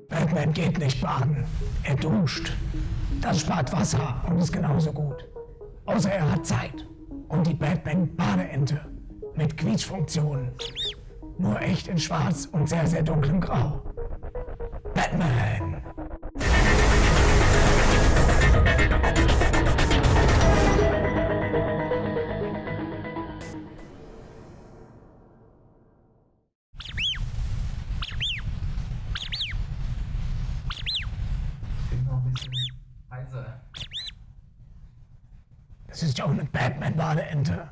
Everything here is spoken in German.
Batman geht nicht baden. Er duscht. Das spart Wasser und ist genauso gut. Außer er hat Zeit. Und die Batman-Badeente. Mit Quietschfunktion. Nur echt in schwarz und sehr, sehr dunklem Grau. Batman! Klingt noch ein bisschen heiser. Das ist ja auch eine Batman-Badeente.